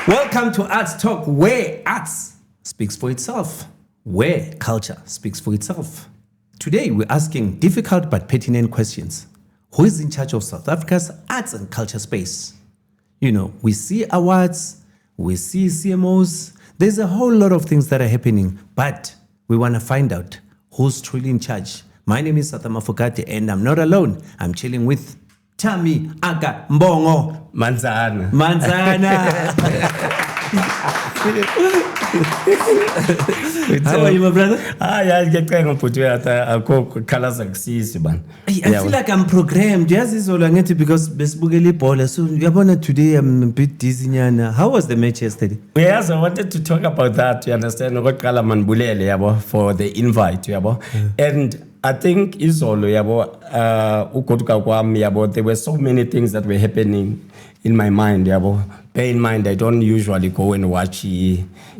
Welcome to Arts Talk, where arts speaks for itself, where culture speaks for itself. Today, we're asking difficult but pertinent questions. Who is in charge of South Africa's arts and culture space? You know, we see awards, we see CMOs. There's a whole lot of things that are happening, but we want to find out who's truly in charge. My name is Mafokate, and I'm not alone. I'm chilling with Thami, Aga, Mbongo. Manzana. How are you, my brother? Yeah, I get kind of put you at a colors like seas, man. I feel like I'm programmed. Just is all I get to because basically Paul. So today I'm a bit dizzy. How was the match yesterday? Yes, I wanted to talk about that. You understand what Kalaman Bulele for the invite, and I think is all there were so many things that were happening in my mind. Bear in mind, I don't usually go and watch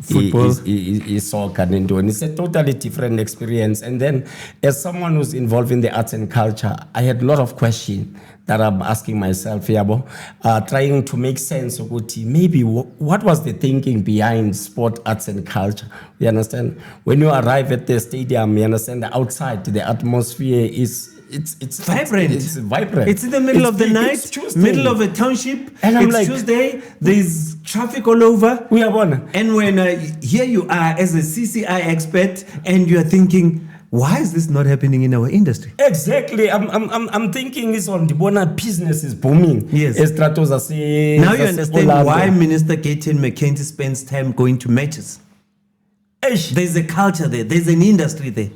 football, soccer, and it's a totally different experience. And then, as someone who's involved in the arts and culture, I had a lot of questions that I'm asking myself, trying to make sense of maybe what was the thinking behind sport, arts, and culture. You understand? When you arrive at the stadium, you understand the outside, the atmosphere is. It's vibrant. It's vibrant. It's in the middle of the night, middle of a township. And it's like, Tuesday. There's traffic all over. We are one. And when here you are as a CCI expert, and you are thinking, why is this not happening in our industry? Exactly. I'm thinking it's on the Bona business is booming. Yes. Now you understand why Minister Gaten McKenzie spends time going to matches. There's a culture there. There's an industry there.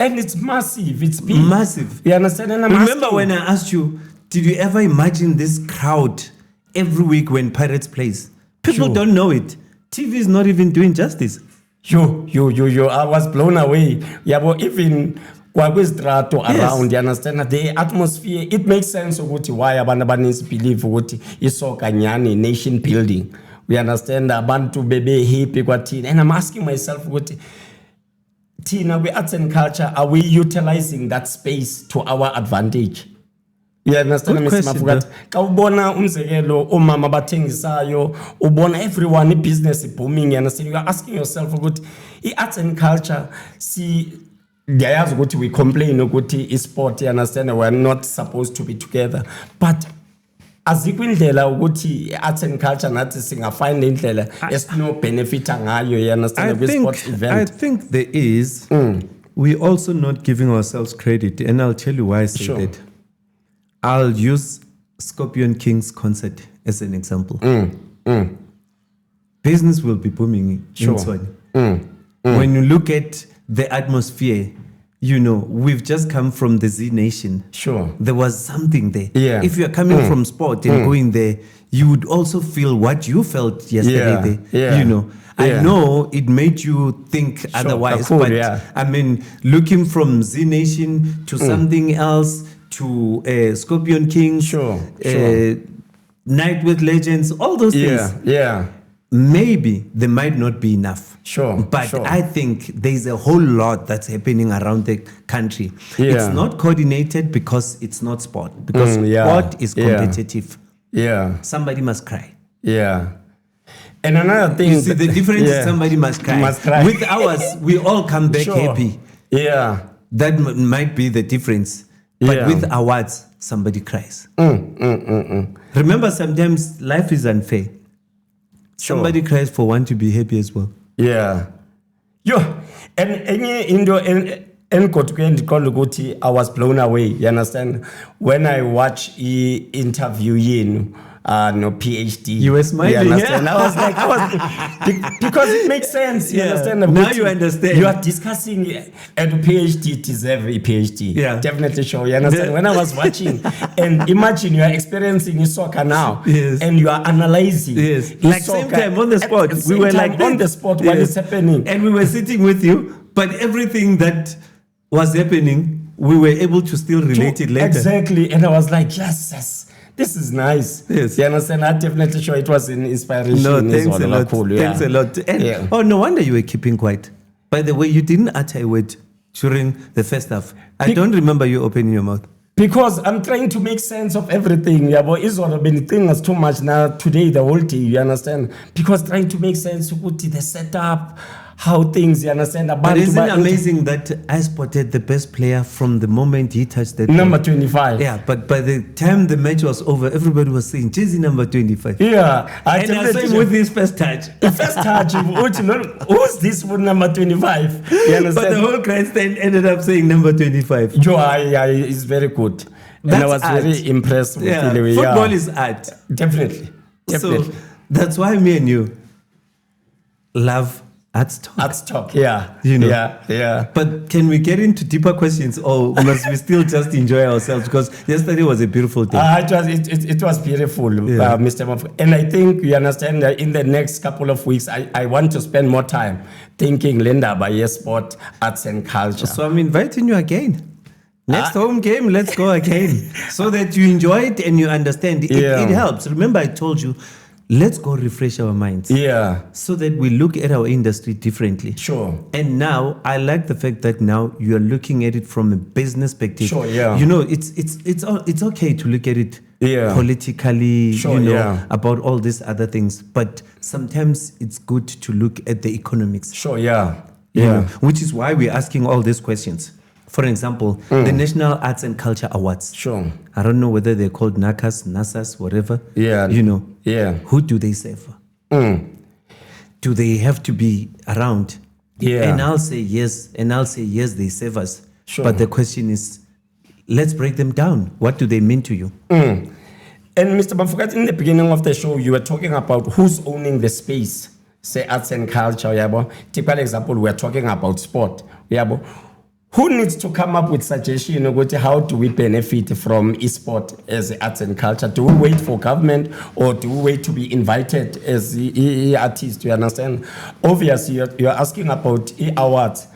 And it's massive. It's big. Massive. You understand? And remember when I asked you, did you ever imagine this crowd every week when Pirates plays? People don't know it. TV is not even doing justice. I was blown away. But even Strato around, you understand? The atmosphere, it makes sense of why Abanabanis believe what is so Kanyani nation building. We understand Abantu baby hippie, and I'm asking myself what Tina, we arts and culture, are we utilizing that space to our advantage? You understand, Mr. Mafokate? Kaubona umzekelo umama bathengisayo ubona everyone business booming. You understand? You are asking yourself about arts and culture. See, guys, we complain about sport. You understand? We are not supposed to be together, but azikwindlela ukuthi arts and culture nathi singafind indlela esino benefit ngayo. You understand? I think there is. We also not giving ourselves credit, and I'll tell you why I say that. I'll use Scorpion King's concert as an example. Business will be booming in Sweden. When you look at the atmosphere, you know, we've just come from the Z Nation. There was something there. Yeah. If you're coming from sport and going there, you would also feel what you felt yesterday there. You know, I know it made you think otherwise, but I mean, looking from Z Nation to something else, to Scorpion King, Night with Legends, all those things. Maybe there might not be enough. But I think there's a whole lot that's happening around the country. It's not coordinated because it's not sport. Because sport is competitive. Somebody must cry. And another thing, you see, the difference is somebody must cry. With ours, we all come back happy. That might be the difference. But with awards, somebody cries. Remember, sometimes life is unfair. Somebody cries for one to be happy as well. And I was blown away. You understand? When I watch interview no PhD. You were smiling. You understand? I was because it makes sense. You understand? Now you understand. You are discussing and PhD deserve a PhD. Definitely sure. You understand? When I was watching, and imagine you are experiencing soccer now, and you are analyzing. Like same time on the spot. We were like on the spot while it's happening, and we were sitting with you. But everything that was happening, we were able to still relate it later. Exactly, and I was like, yes. This is nice. You understand? I'm definitely sure it was an inspiration. No, thanks a lot. Cool, thanks a lot. And oh, no wonder you were keeping quiet. By the way, you didn't utter a word during the first half. I don't remember you opening your mouth. Because I'm trying to make sense of everything. Yeah, but it's all been things too much now today, the whole day, you understand? Because trying to make sense of the setup, how things, you understand? But isn't it amazing that I spotted the best player from the moment he touched that number ball? 25. Yeah, but by the time the match was over, everybody was saying, Jay-Z number 25. Yeah. And I saw him with his first touch. The first touch, who's this with number 25? You understand? But the whole grandstand ended up saying number 25. Joe, it's very good. And I was very impressed with the way. Football is art. Definitely. So that's why me and you love Arts Talk. Arts Talk, yeah. You know. Yeah. But can we get into deeper questions, or must we still just enjoy ourselves? Because yesterday was a beautiful day. It was beautiful, Mr. Mafokate. And I think you understand that in the next couple of weeks, I want to spend more time thinking Linda by sport, arts and culture. So I'm inviting you again. Next home game, let's go again. So that you enjoy it and you understand. It helps. Remember, I told you, let's go refresh our minds. Yeah. So that we look at our industry differently. Sure. And now, I like the fact that now you are looking at it from a business perspective. Sure, yeah. You know, it's okay to look at it politically, sure, about all these other things. But sometimes it's good to look at the economics. Sure, yeah. You know, which is why we're asking all these questions. For example, the National Arts and Culture Awards. Sure. I don't know whether they're called NACAs, NASAs, whatever. Yeah. You know. Yeah. Who do they serve? Do they have to be around? Yeah. And I'll say yes. And I'll say yes, they serve us. Sure. But the question is, let's break them down. What do they mean to you? And Mr. Mafokate, in the beginning of the show, you were talking about who's owning the space. Say arts and culture. Yabo. Typical example, we're talking about sport. Yabo. Who needs to come up with suggestion about how do we benefit from e-sport as arts and culture? Do we wait for government, or do we wait to be invited as artists? You understand? Obviously, you're asking about e-awards.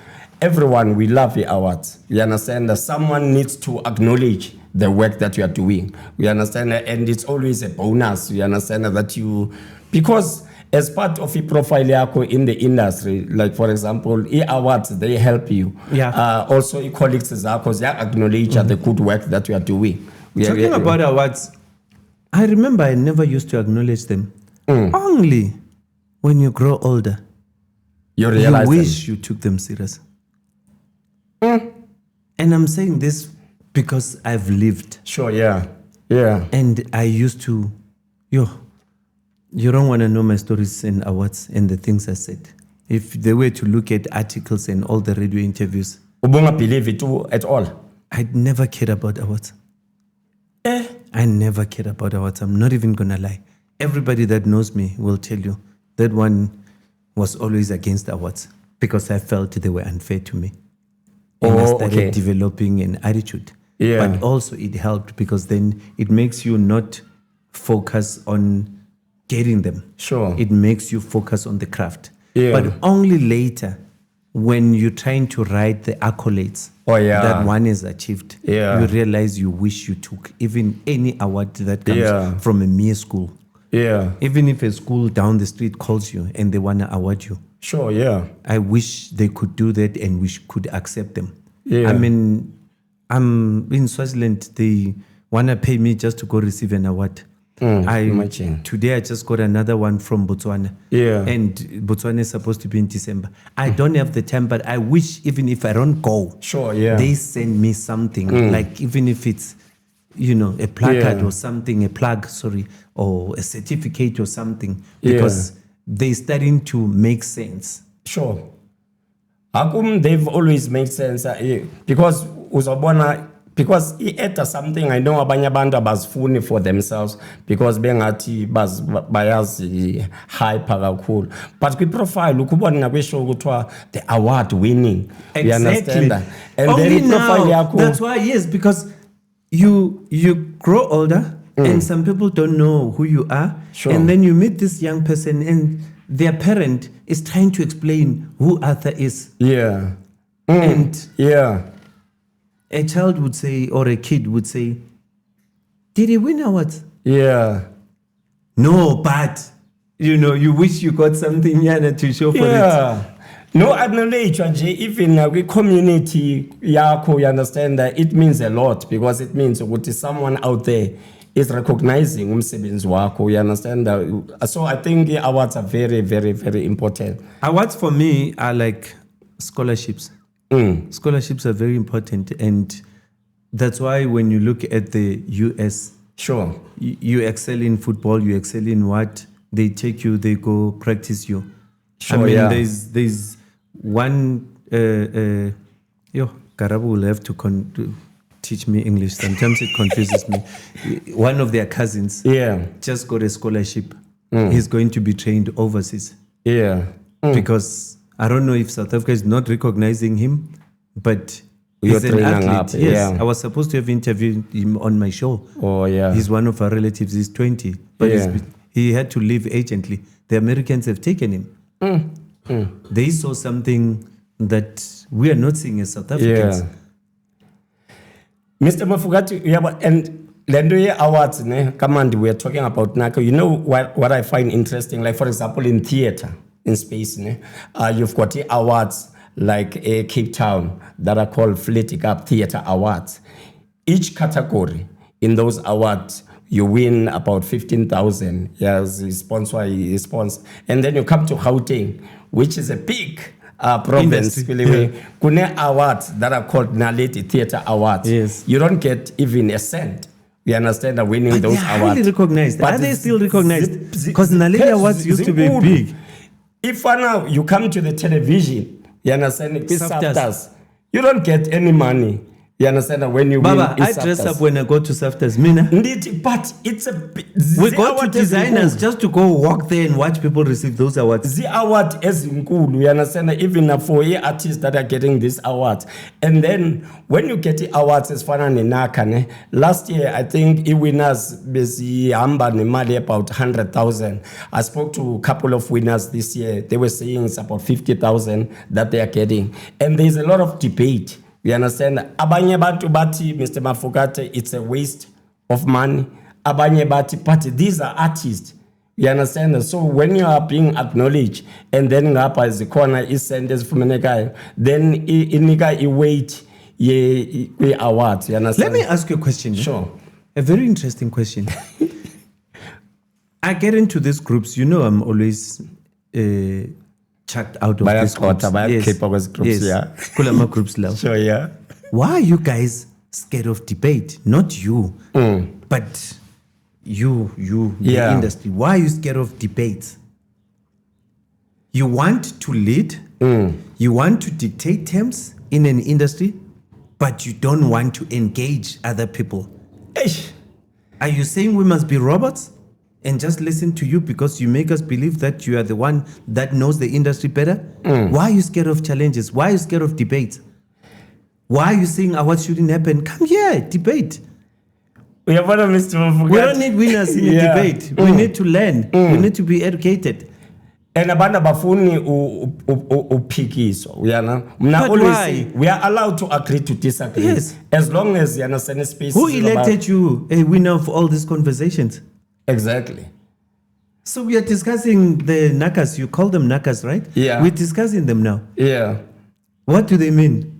Everyone, we love e-awards. You understand that someone needs to acknowledge the work that you are doing. We understand that, and it's always a bonus. You understand that because as part of a profile in the industry, like for example, e-awards, they help you. Yeah. Also, e-colleagues, they acknowledge the good work that you are doing. Talking about awards, I remember I never used to acknowledge them. Only when you grow older, you realize wish you took them serious. And I'm saying this because I've lived. Sure, yeah. And I used to, you don't want to know my stories and awards and the things I said. If they were to look at articles and all the radio interviews, you won't believe it at all. I'd never cared about awards. I never cared about awards. I'm not even going to lie. Everybody that knows me will tell you that one was always against awards because I felt they were unfair to me. And I started developing an attitude. Yeah. But also it helped because then it makes you not focus on getting them. Sure. It makes you focus on the craft. Yeah. But only later, when you're trying to write the accolades that one has achieved, you realize you wish you took even any award that comes from a mere school. Yeah. Even if a school down the street calls you and they want to award you. Sure, yeah. I wish they could do that and we could accept them. Yeah. I mean, I'm in Swaziland, they want to pay me just to go receive an award. Today I just got another one from Botswana. Yeah. And Botswana is supposed to be in December. I don't have the time, but I wish even if I don't go, they send me something. Like even if it's, a placard or something, or a certificate or something. Because they're starting to make sense. Sure. How come they've always made sense? Because because it something I know abanye abantu abazifuni for themselves because bengathi bayazi hyper kakhulu, but kwi-profile ukubona nakweshow kuthiwa the award winning. Exactly. You understand that? And only then now, yakho, that's why, yes, because you grow older and some people don't know who you are. Sure. And then you meet this young person and their parent is trying to explain who Arthur is. And a child would say, or a kid would say, did he win awards? No, but, you wish you got something to show for it. No acknowledge nje even kwi-community yakho, you understand that it means a lot because it means ukuthi someone out there is recognizing umsebenzi wakho, you understand that. So I think awards are very, very, very important. Awards for me are like scholarships. Scholarships are very important, and that's why when you look at the US, Sure. you excel in football, you excel in what, they take you, they go practice you. Sure, I mean, yeah. there's one, Karabu will have to teach me English. Sometimes it confuses me. One of their cousins just got a scholarship. He's going to be trained overseas. Yeah. Because I don't know if South Africa is not recognizing him, but You're he's an training athlete. up, Yes, yeah. I was supposed to have interviewed him on my show. Oh, yeah. He's one of our relatives. He's 20, but Yeah. he had to leave urgently. The Americans have taken him. They saw something that we are not seeing as South Africans. Yeah. Mr. Mafokate, and Lendo Awards, Kamandi, we are talking about NACA. You know what I find interesting? Like, for example, in theater, in space, you've got the awards like Cape Town that are called Fleetic Up Theater Awards. Each category in those awards, you win about 15,000 as sponsor. And then you come to Gauteng, which is a big province. Kune awards that are called Naledi Theater Awards. Yes. You don't get even a cent. You understand that winning But those they're awards. highly recognized. Are they still recognized? Because Naledi Awards used to be big. If now you come to the television, you understand, SAFTAs. you don't get any money. You understand that when you Baba, win, I dress up when I go to SAFTAs. Mina. Indeed, but it's We go to designers just to go walk there and watch people receive those awards. The award is cool. You understand that even for artists that are getting this awards. And then when you get the awards as far as NACA, last year I think the winners busy nemali about 100,000. I spoke to a couple of winners this year. They were saying it's about 50,000 that they are getting. And there's a lot of debate. You understand? Abanye bantu bati, Mr. Mafokate, it's a waste of money. Abanye bati, but these are artists. You understand? So when you are being acknowledged, and then ngapa is the corner is sentence from a guy, then I wait ye awards. You understand? Let me ask you a question. Sure. A very interesting question. I get into these groups. You know, I'm always chucked out of these groups. Yes. Kulama groups now. Sure, yeah. Why are you guys scared of debate? Not you, but you, the industry. Why are you scared of debate? You want to lead, you want to dictate terms in an industry, but you don't want to engage other people. Eish. Are you saying we must be robots and just listen to you because you make us believe that you are the one that knows the industry better? Why are you scared of challenges? Why are you scared of debates? Why are you saying what shouldn't happen? Come here, debate. We don't need winners in a debate. We need to learn. We need to be educated. And abantu abafuni uphikiswa uyana mna But always why? say we are allowed to agree to disagree, Yes. as long as you understand the space. Who elected you a winner of all these conversations? Exactly. So we are discussing the NACAs. You call them NACAs, right? Yeah. We're discussing them now. Yeah. What do they mean?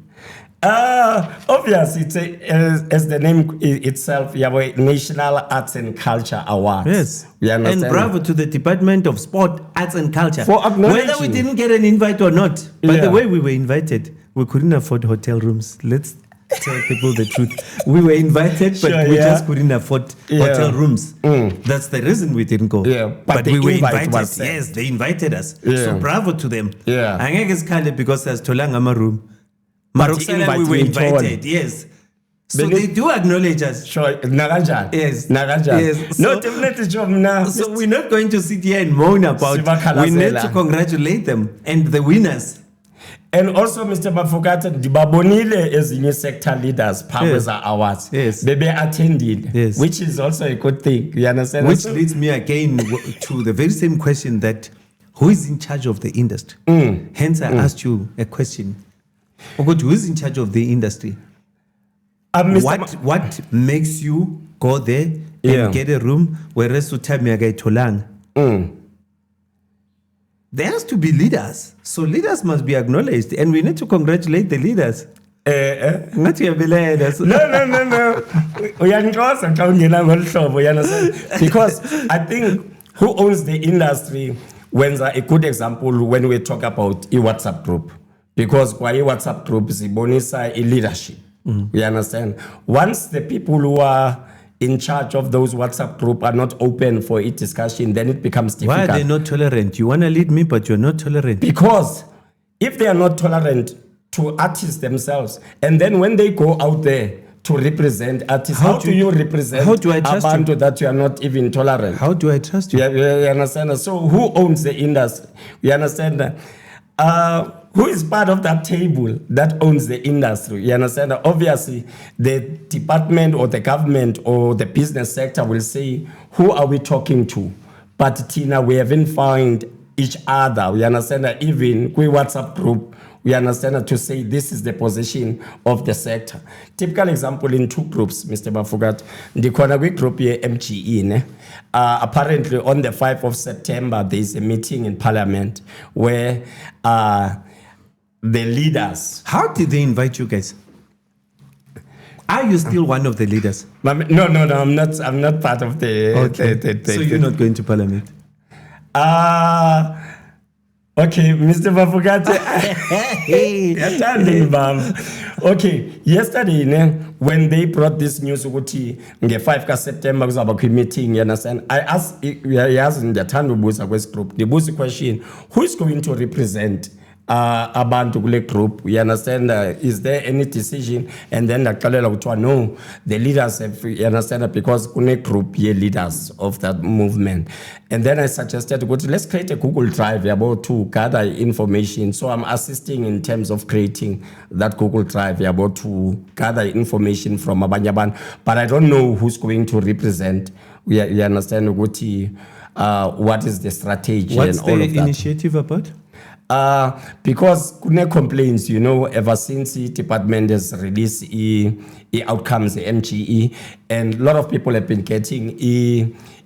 Obviously, it's as the name itself, you have a National Arts and Culture Awards. Yes. You understand? And bravo to the Department of Sport, Arts and Culture. For acknowledging. Whether we didn't get an invite or not. By Yeah. the way we were invited, we couldn't afford hotel rooms. Let's tell people the truth. We were invited, but Sure, we yeah. just couldn't afford hotel rooms. That's the reason we didn't go. Yeah, but we the were invite invited. was sent. Yes, they invited us. Yeah. So bravo to them. Yeah. Angeke sikhale because there's tolanga room. But Maroksana, we were invited. Yes. So they do acknowledge us. Sure, nakanjani? Yes. Nakanjani? Yes. No, So- definitely sure mna. So we're not going to sit here and moan about. We need to congratulate them and the winners. And also, Mr. Mafokate, dibabonile ezinye sector leaders Yes. Pameza Awards. Yes. Bebe attended, Yes. which is also a good thing. You understand? Which So- leads me again to the very same question that who is in charge of the industry? Hence, I asked you a question. Okay, who is in charge of the industry? Mr. What makes you go there and Yeah. get a room whereas Utami agaitolang? There has to be leaders. So leaders must be acknowledged, and we need to congratulate the leaders. Not your leaders. No. Uyangixosa xa ungena ngolu hlobo, you understand? Because I think who owns the industry when a good example when we talk about a WhatsApp group. Because kwa WhatsApp group zibonisa leadership. You understand? Once the people who are in charge of those WhatsApp group are not open for a discussion, then it becomes difficult. Why are they not tolerant? You want to lead me, but you're not tolerant. Because if they are not tolerant to artists themselves, and then when they go out there to represent artists, how do you represent Abantu that you are not even tolerant? How do I trust you? You understand? So who owns the industry? You understand? Who is part of that table that owns the industry? You understand? Obviously, the department or the government or the business sector will say, who are we talking to? But Tina, we haven't found each other. We understand that even we WhatsApp group, we understand to say this is the position of the sector. Typical example in two groups, Mr. Mafokate. Ndikhona group here, MGE. Apparently on the 5th of September, there is a meeting in Parliament where the leaders. How did they invite you guys? Are you still one of the leaders? No, I'm not part of the. Okay. So you're not going to Parliament? Okay, Mr. Mafokate. Okay, yesterday, when they brought this news, ukuthi nge 5 September kuzaba meeting, you understand? I asked, in the Tandubuza West group, the Busi question, who is going to represent Abantu kule group? You understand? Is there any decision? And then no, the leaders have, you understand, because kune group ye leaders of that movement. And then I suggested, let's create a Google Drive about to gather information. So I'm assisting in terms of creating that Google Drive about to gather information from Abanyaban. But I don't know who's going to represent. You understand what is the strategy? What's and all the of that. initiative about? Because kuna complaints, ever since the department has released outcomes, the MGE, and a lot of people have been getting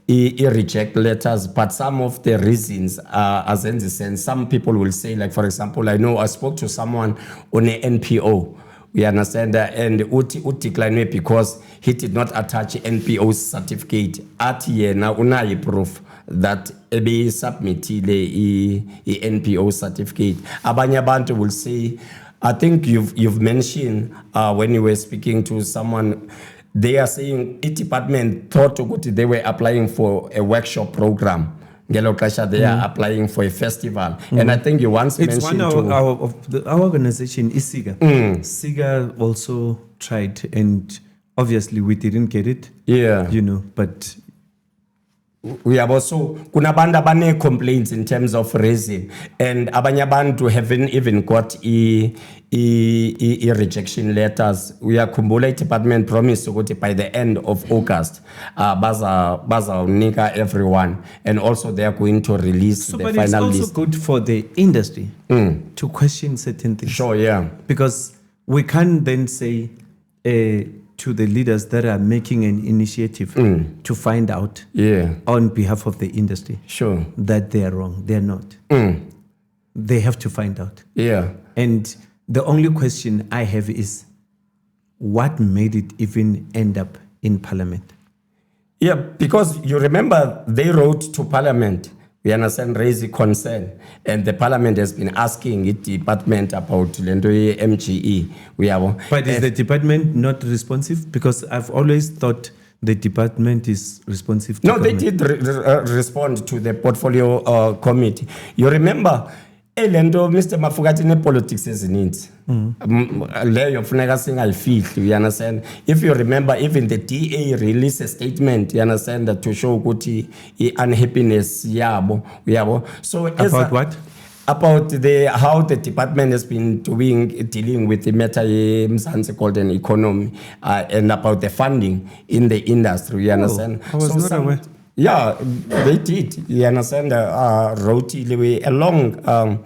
reject letters, but some of the reasons are as in the sense, some people will say, like, for example, I know I spoke to someone on a NPO. We understand that, and uti declined because he did not attach NPO certificate. At now unayi proof that ebe submitted a NPO certificate. Abanye abantu will say, I think you've mentioned when you were speaking to someone, they are saying each department thought they were applying for a workshop program. They are applying for a festival. And I think you once mentioned our organization is SIGA. SIGA also tried, and obviously we didn't get it. Yeah. But we have also kunabanda bane complaints in terms of raising, and abanye abantu haven't even got rejection letters. We are kumbula department promise to go by the end of August. Baza unika everyone, and also they are going to release the final list. But it's also good for the industry to question certain things. Sure, yeah. Because we can't then say to the leaders that are making an initiative to find out on behalf of the industry that they are wrong. They're not. They have to find out. Yeah. And the only question I have is, what made it even end up in Parliament? Yeah, because you remember they wrote to Parliament. We understand, raise a concern, and the Parliament has been asking the department about Lendoye MGE. But is the department not responsive? Because I've always thought the department is responsive to government. They did respond to the portfolio committee. You remember, Lendo, Mr. Mafokate, ne politics is in it. You understand? If you remember, even the DA released a statement, you understand, that to show good unhappiness. So about what? About how the department has been dealing with the matter called an economy, and about the funding in the industry. You understand? I was not aware. Yeah, they did. You understand? Wrote a long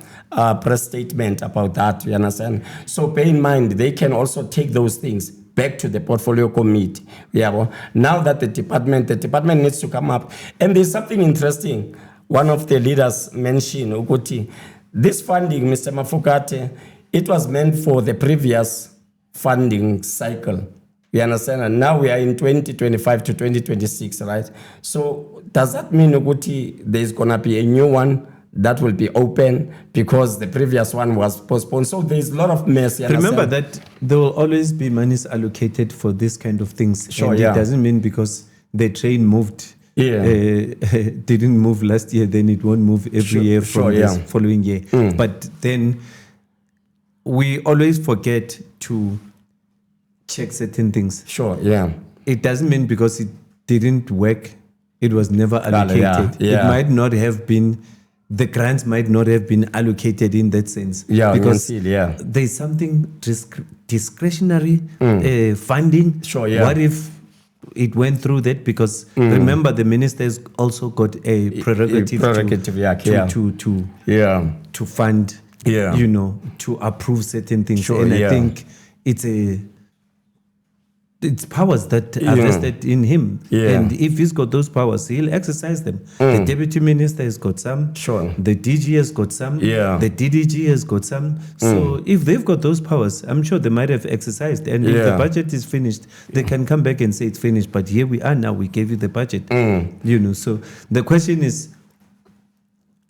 press statement about that. You understand? So bear in mind, they can also take those things back to the portfolio committee. Now that the department needs to come up. And there's something interesting. one of the leaders mentioned ukuthi this funding, Mr. Mafokate, it was meant for the previous funding cycle. You understand? And now we are in 2025 to 2026, right? So does that mean ukuthi there's gonna be a new one that will be open because the previous one was postponed? So there's a lot of mess. Remember that there will always be monies allocated for this kind of things. Sure, and yeah. It doesn't mean because the train moved, didn't move last year, then it won't move every year from the following year. But then we always forget to check certain things. Sure, yeah. It doesn't mean because it didn't work, it was never allocated. It might not have been, the grants might not have been allocated in that sense. Yeah, because there's something discretionary funding. Sure, yeah. What if it went through that? Because remember, the ministers also got a prerogative to fund, you know, to approve certain things. Sure, and I think it's powers that are vested in him. And if he's got those powers, he'll exercise them. The deputy minister has got some. Sure. The DG has got some. The DDG has got some. So if they've got those powers, I'm sure they might have exercised. And if the budget is finished, they can come back and say it's finished. But here we are now, we gave you the budget. You know, so the question is,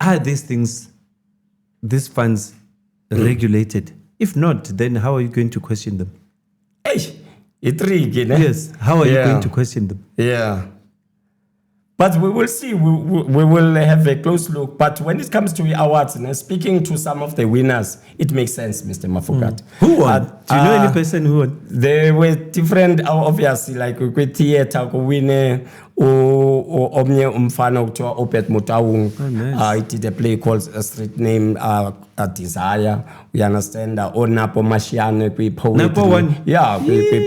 are these things, these funds regulated? If not, then how are you going to question them? Yes. How are you going to question them? Yeah. But we will see. We will have a close look. But when it comes to the awards, and speaking to some of the winners, it makes sense, Mr. Mafokate. Who won? Do you know any person who won? There were different, obviously, like with theater, winner, or omnye umfana kuthiwa Opet Mutawung. He did a play called a street name, a Desire. We understand that. Or Napo Mashiane, poetry. Napo won. Yeah,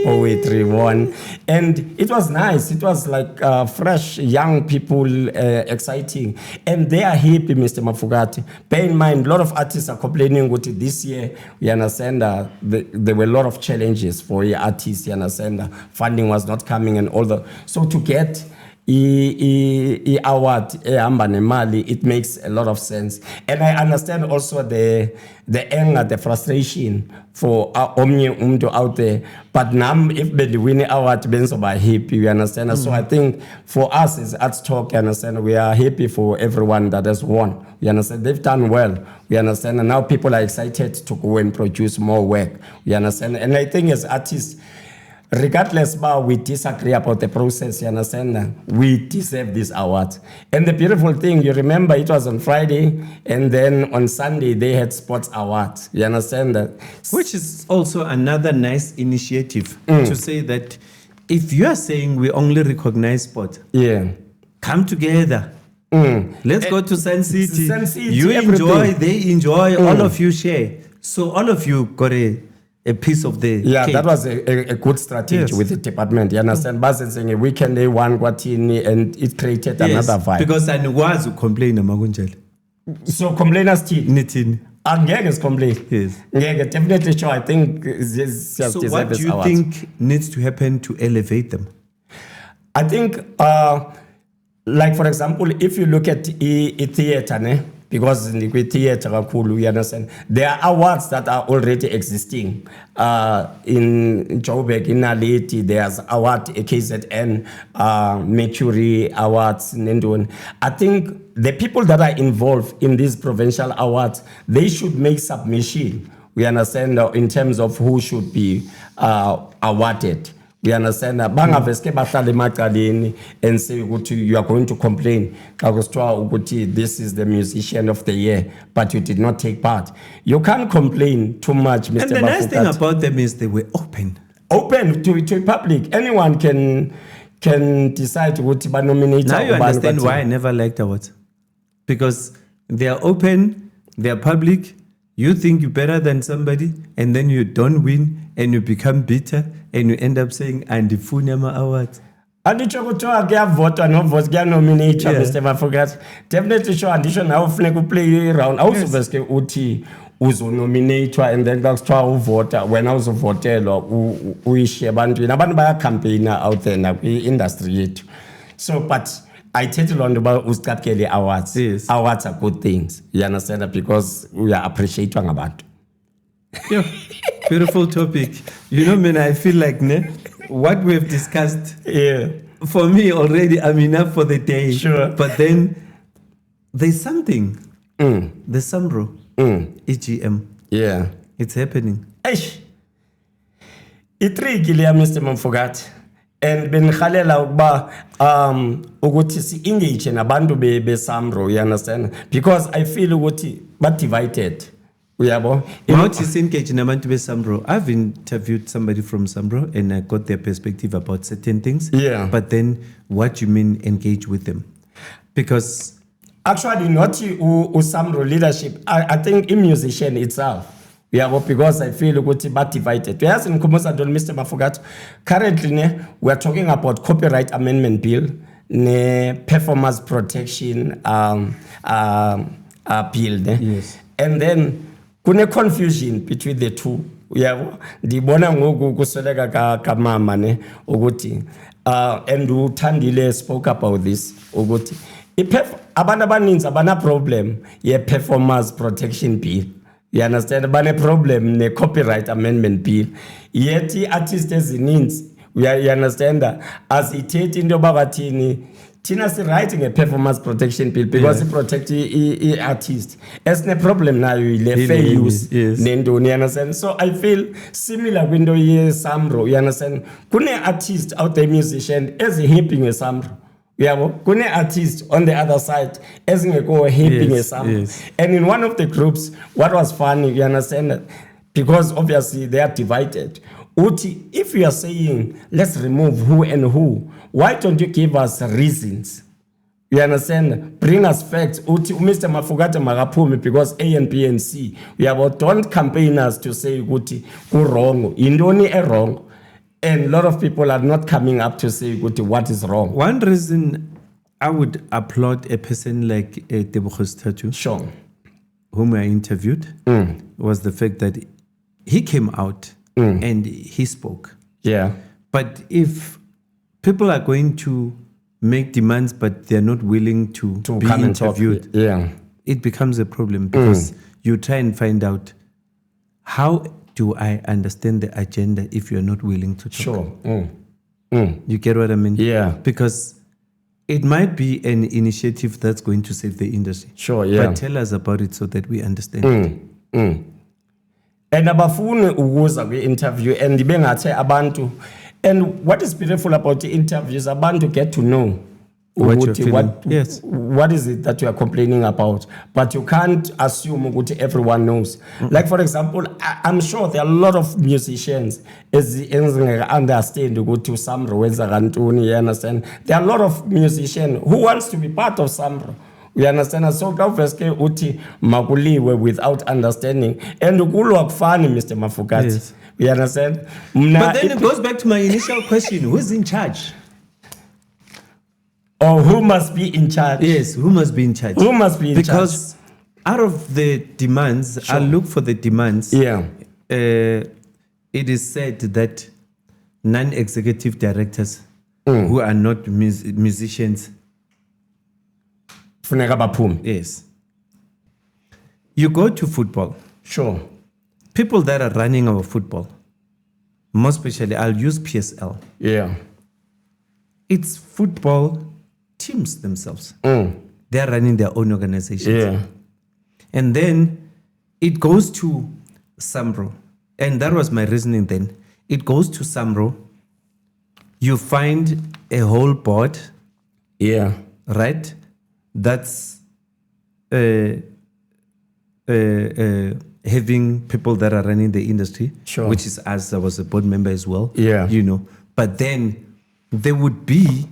poetry won. And it was nice. It was like fresh, young people, exciting. And they are happy, Mr. Mafokate. Bear in mind, a lot of artists are complaining with it this year. We understand that there were a lot of challenges for the artists. You understand that funding was not coming and all that. So to get award nemali, it makes a lot of sense. And I understand also the anger, the frustration for omnye umntu out there. But now if they win the award, benzo by happy, you understand. So I think for us as Arts Talk, you understand, we are happy for everyone that has won. You understand, they've done well. We understand, and now people are excited to go and produce more work. We understand, and I think as artists, regardless about we disagree about the process, you understand, we deserve this award. And the beautiful thing, you remember, it was on Friday, and then on Sunday they had sports awards. You understand that? Which is also another nice initiative to say that if you are saying we only recognize sport, come together. Let's go to Sun City. You enjoy, they enjoy, all of you share. So all of you got a piece of the cake. That was a good strategy with the department. You understand? But saying a weekend they won Guatini, and it created another vibe. Because I was to complain about so complainers team. Angeke complain. Yes. Definitely sure. I think this so what do you think needs to happen to elevate them? I think like for example, if you look at a theater, because in the theater, you understand, there are awards that are already existing. In Joburg, in Nandi, there's award KZN, Mercury Awards, Nandi. I think the people that are involved in these provincial awards, they should make submission. We understand in terms of who should be awarded. We understand that bangaveske bahlale emacaleni and say ukuthi you are going to complain this is the musician of the year, but you did not take part. You can't complain too much, Mr. And the nice thing about them is they were open to public. Anyone can decide what to nominate. Now you understand why I never liked awards, because they are open, they are public. You think you're better than somebody, and then you don't win, and you become bitter, and you end up saying, and the Funyama Awards. And the Chokotoa get vote or no vote, get nominate, Mr. Mafokate. Definitely sure, addition now, Fleco play around. Also, Veske Uti, Uzo nominate, and then that's 12 voter. When I was a voter, we share bantu, and a campaigner out there in the industry. So, but I tell on about Uskapkele Awards. Yes. Awards are good things. You understand that? Because we are appreciating about. Yeah, beautiful topic. You know, man, I feel like what we've discussed, for me already, I'm enough for the day. Sure. But then there's something. The SAMRO, EGM. Yeah. It's happening. Eish. Itricky le Mr. Mafokate. And benighalela ukuba ukuthi si-engage nabantu be-SAMRO, you understand? Because I feel ukuthi ba-divided. Uyabo? Engage nabantu be-SAMRO. I've interviewed somebody from SAMRO and I got their perspective about certain things. Yeah. But then what you mean engage with them? Because actually not SAMRO leadership. I think in musician itself. Yeah, because I feel ukuthi ba divided. Yes, in Mr. Mafokate. Currently, we are talking about copyright amendment bill, performance protection bill. Yes. And then kune confusion between the two. Yeah, ndibona ngoku kusweleka ka mama ne ukuthi and uThandile spoke about this ukuthi abantu abaninzi abana problem ye performance protection bill. You understand? But a problem, the copyright amendment bill. Yet, artists ezininzi, you understand that as it in the Babatini, Tina's writing a performance protection bill because it protects the artist. It's the problem now, you fair use. Yes. You understand? So I feel similar window here, SAMRO. You understand? Kune artist out there, musician, is helping a SAMRO. Yeah, kune artist on the other side as go helping a SAMRO. Yes. And in one of the groups, what was funny, you understand that? Because obviously they are divided. Uti, if you are saying let's remove who and who, why don't you give us reasons? You understand? Bring us facts. Uti, Mr. Mafokate Magapumi, because A and B and C. We have don't campaign us to say Uti, go wrong. Indoni a wrong. And a lot of people are not coming up to say what is wrong. One reason I would applaud a person like Bureaucracy Tatu, sure, whom I interviewed, was the fact that he came out and he spoke. Yeah. But if people are going to make demands but they're not willing to be come interviewed, it becomes a problem because you try and find out how do I understand the agenda if you're not willing to talk? Sure. You get what I mean? Yeah. Because it might be an initiative that's going to save the industry. Sure, yeah. But tell us about it so that we understand it. And abafuni ukuza kwi-interview and bengathe abantu. And what is beautiful about the interviews, abantu get to know what you're feeling. Yes. What is it that you are complaining about? But you can't assume that everyone knows. Like, for example, I'm sure there are a lot of musicians as understand go to SAMRO, you understand? There are a lot of musicians who wants to be part of SAMRO. You understand? So obviously uti makuliwe without understanding. And ukulwa kufani, Mr. Mafokate. Yes. You understand? But then it goes back to my initial question. Who's in charge? Or who must be in charge? Yes, who must be in charge? Who must be in charge? Because out of the demands, Sure. I look for the demands. Yeah. It is said that non-executive directors who are not musicians. Funeka baphume. Yes. You go to football. Sure. People that are running our football, more especially, I'll use PSL. Yeah. It's football teams themselves. They're running their own organizations. Yeah. And then it goes to SAMRO. And that was my reasoning then. It goes to SAMRO. You find a whole board. Yeah. Right? That's having people that are running the industry. Sure. Which is us. I was a board member as well. Yeah. You know. But then there would be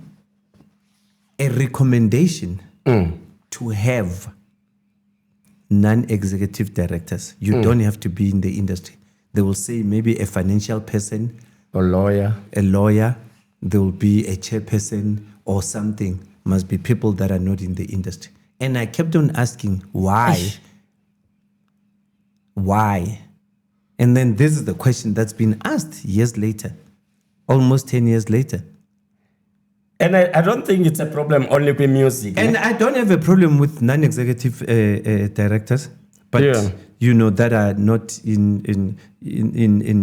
a recommendation to have non-executive directors. You don't have to be in the industry. They will say maybe a financial person, A lawyer. a lawyer, there will be a chairperson or something. Must be people that are not in the industry. And I kept on asking, why? Why? And then this is the question that's been asked years later, almost 10 years later. And I don't think it's a problem only with music. And I don't have a problem with non-executive directors, but Yeah. that are not in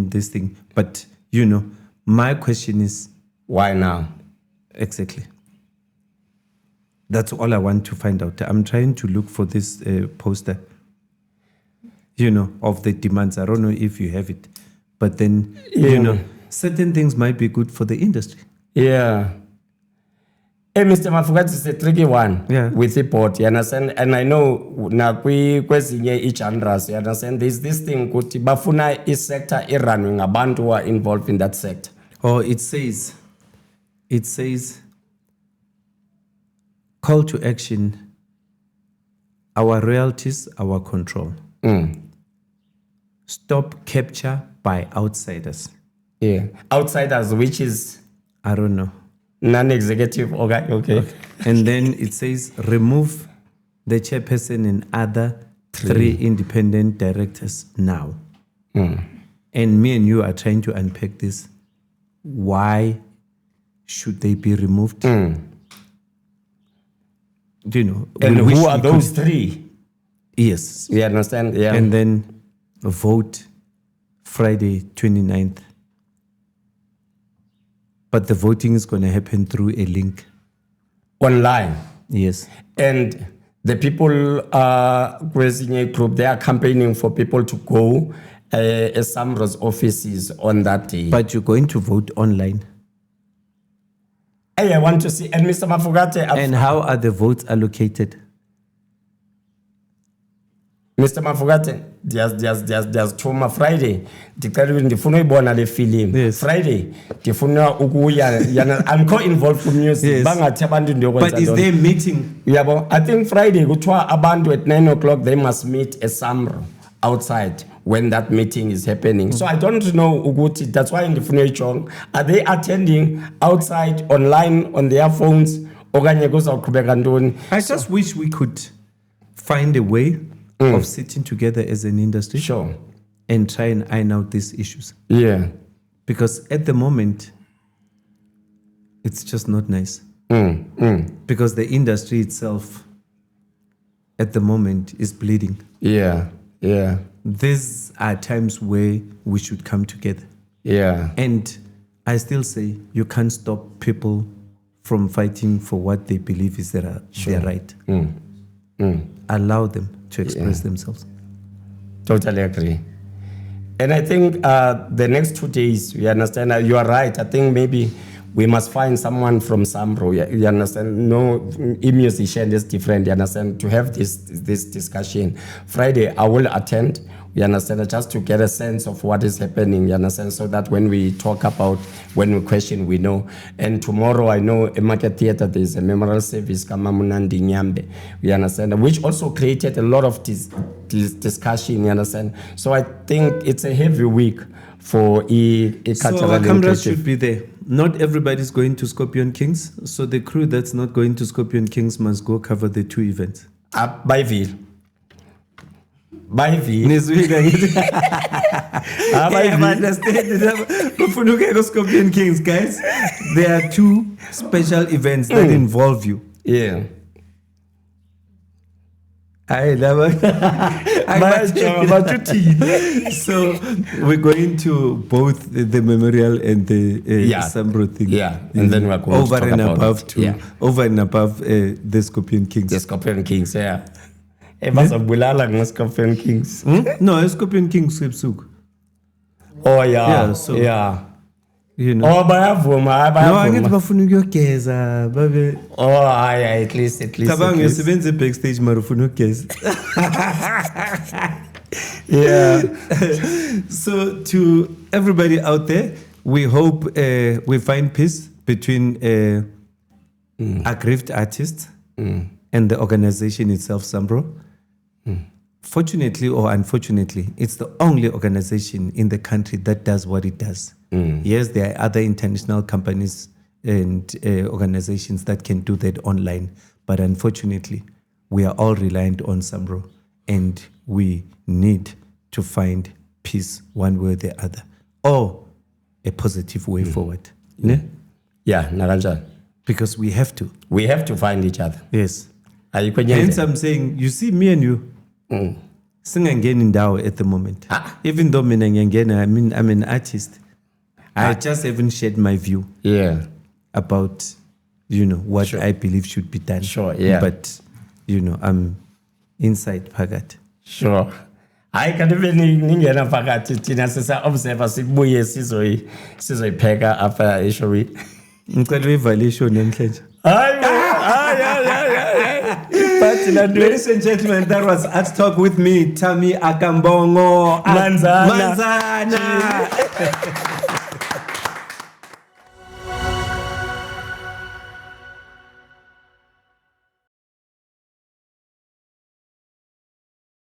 this thing. But my question is Why now? exactly. That's all I want to find out. I'm trying to look for this poster, of the demands. I don't know if you have it, but then certain things might be good for the industry. Yeah. Hey, Mr. Mafokate, it's a tricky one with the board, you understand? And I know each genres, you understand? There's this thing kuti bafuna is sector running abantu who are involved in that sector. Oh, it says call to action, our royalties, our control. Stop capture by outsiders. Yeah. Outsiders, which is I don't know. Non-executive, okay. And then it says remove the chairperson and other three independent directors now. And me and you are trying to unpack this. Why should they be removed? And we who are those three? Yes. You understand? Yeah. And then vote Friday 29th. But the voting is going to happen through a link. Online. Yes. And the people in a group, they are campaigning for people to go SAMRO's offices on that day. But you're going to vote online. Hey, I want to see. And Mr. Mafokate. And how are the votes allocated? Mr. Mafokate, there's Toma Friday. Ndifuna uyibona le film. Yes. Friday, ndifuna ukuya I'm co-involved with music. Yes. Bangathi abantu ndiyokwenza. But is there a meeting? Yabo, I think Friday kuthiwa abantu at 9 o'clock they must meet at SAMRO outside when that meeting is happening. So I don't know ukuthi, that's why ndifuna uyijonga. Are they attending outside online on their phones okanye kuzawuqhubeka ntoni? I just wish we could find a way of sitting together as an industry. Sure. And try and iron out these issues. Yeah. Because at the moment, it's just not nice. Because the industry itself, at the moment, is bleeding. Yeah. These are times where we should come together. Yeah. And I still say you can't stop people from fighting for what they believe is their right. Allow them to express themselves. Totally agree. And I think the next 2 days, you understand, you are right. I think maybe we must find someone from SAMRO. You understand? No, a musician is different. You understand? To have this discussion. Friday, I will attend. You understand? Just to get a sense of what is happening. You understand? So that when we talk about, when we question, we know. And tomorrow, I know in Market Theatre, there's a memorial service, Nandi, Nyembe. You understand? Which also created a lot of this discussion. You understand? So I think it's a heavy week for a cultural. So our cameras should be there. Not everybody's going to Scorpion Kings. So the crew that's not going to Scorpion Kings must go cover the two events. By Ville. I understand. Scorpion Kings, guys. There are two special events that involve you. Yeah. So we're going to both the memorial and the SAMRO thing. Yeah, and then we're going over to talk and about above it. over and above the Scorpion Kings. The Scorpion Kings, yeah. Bulala Scorpion Kings. No, Scorpion Kings Sipsuk. Oh yeah. Yeah. You know. Oh, bayavuma. No, angithi bafuna ukuyogeza babe. Oh, at least. Cabanga usebenza backstage mara ufuna ukugeza. Yeah. So to everybody out there, we hope we find peace between aggrieved artists and the organization itself, SAMRO. Fortunately or unfortunately, it's the only organization in the country that does what it does. Yes, there are other international companies and organizations that can do that online, but unfortunately, we are all reliant on SAMRO, and we need to find peace one way or the other, or a positive way forward. Yeah, nakanjani. Because we have to. We have to find each other. Yes. Ayikho Hence nyendlela. I'm saying, you see me and you, singangeni ndawo at the moment. Even though mina ngiyangena, I mean, I'm an artist. I just haven't shared my view Yeah. about, what I believe should be done. Sure, yeah. But, I'm inside Pagat. Sure. Hayi kanti ningena phakathi thina sisa observer sibuye sizoyipheka after eshowini. Ngicela evaluation namhlanje. Hayi. Ladies and gentlemen, that was Art Talk with me, Thami Mbongo. Manzana.